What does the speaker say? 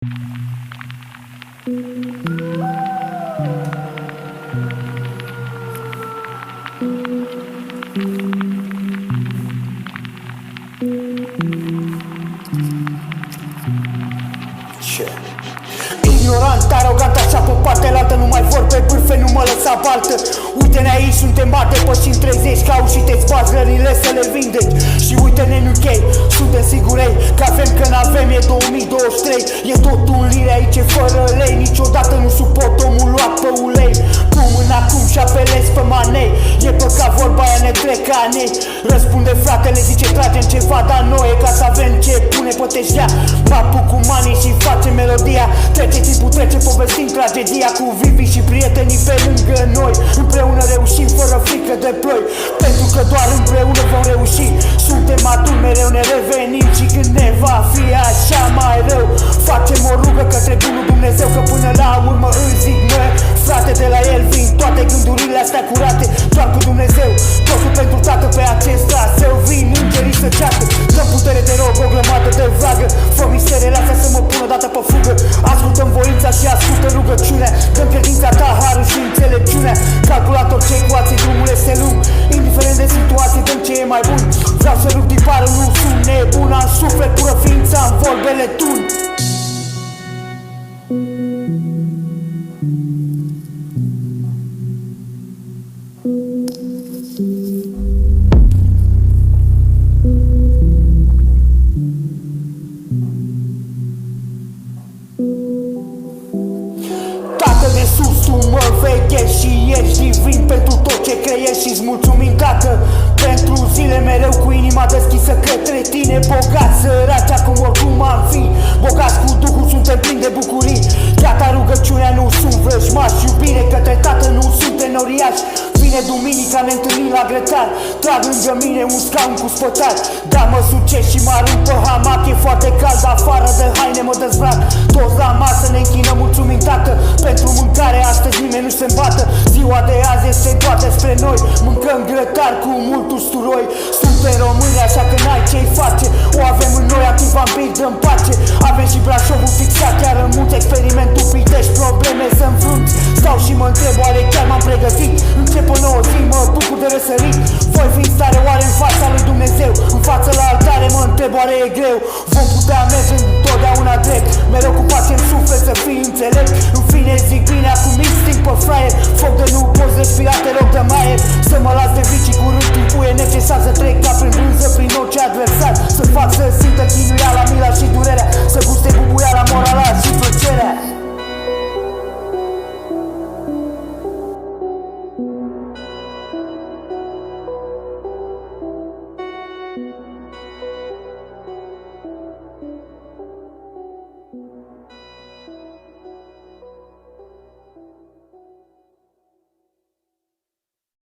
Ignorant, arogant, așa pe partea altă. Nu mai vorbe bârfe, nu mă lăsa baltă. Uite-ne aici, suntem mari, depășim 30. Ca și te-ți bați rănile să le vindeci. Și uite-ne în UK, suntem sigurei că avem, că n-avem, e 2023. E tot un lire aici, e fără lei. Niciodată nu suport omul luat pe ulei. Pun mâna acum și apelez pe manei. E păcat vorba aia, ne trec anii. Răspunde fratele, zice tragem ceva, dar noi e ca să avem ce pune pe teștea. Mă apuc cu manii și facem melodia. Trece timpul, trece, povestim tragedia. Cu Vivi și prietenii pe lângă noi. Împreună reușim fără frică de ploi. Pentru că doar împreună vom reuși. Suntem aduni, mereu ne revenim. Și când ne va fi așa mai rău, facem o rugă către bunul Dumnezeu. Că până la urmă îl zic mă, frate, de la el vin toate gândurile astea curate. Doar cu Dumnezeu, totul pentru Tată pe acest traseu. Vin îngerii să ceartă, dăm putere, te rog, o grămadă de vragă. Fă mistere, lasă să mă pună dată pe fugă. Ascultă-mi voința și ascultă rugăciunea. Dă-mi credința ta, harul și înțelepciunea. Calculator ce ecuații, drumul este lung. Indiferent de situație, dăm ce e mai bun. Vreau să rup tiparul, nu sunt nebun. Am suflet, pură ființa, în vorbele tun. Tată de sus, tu mă veghești și ești divin pentru tot ce creiești și-ți mulțumim, Tată, pentru zile mereu cu inima deschisă către tine. Bogați, săraci, acum oricum am fi. Bogați cu Duhul, suntem plini de bucurii. Gata, rugăciunea, nu sunt vrăjmași. Iubire către Tată, nu suntem noriași. Vine duminica, ne întâlnim la grătar. Trag lângă mine un scaun cu spătar. Da, mă sucesc și mă arunc pe hamac. E foarte cald afară, de haine mă dezbrac. Toți la masă ne închinăm, mulțumim, Tată, pentru mâncare, astăzi nimeni nu se îmbată. Ziua de azi este doar despre noi. Mâncăm grătar cu mult usturoi. Suntem români, așa că n-ai ce-i face. O avem în noi, antivampiri, dă-mi pace. Avem și Brașovul fixat, chiar în mulți experimentul pitești, probleme să înfrunți. Stau și mă întreb, oare chiar m-am pregătit? Încep o nouă zi, mă bucur de răsărit. Voi fi în stare oare în fața lui Dumnezeu? În față la altare mă întreb, oare e greu? Vom putea merge întotdeauna drept, mereu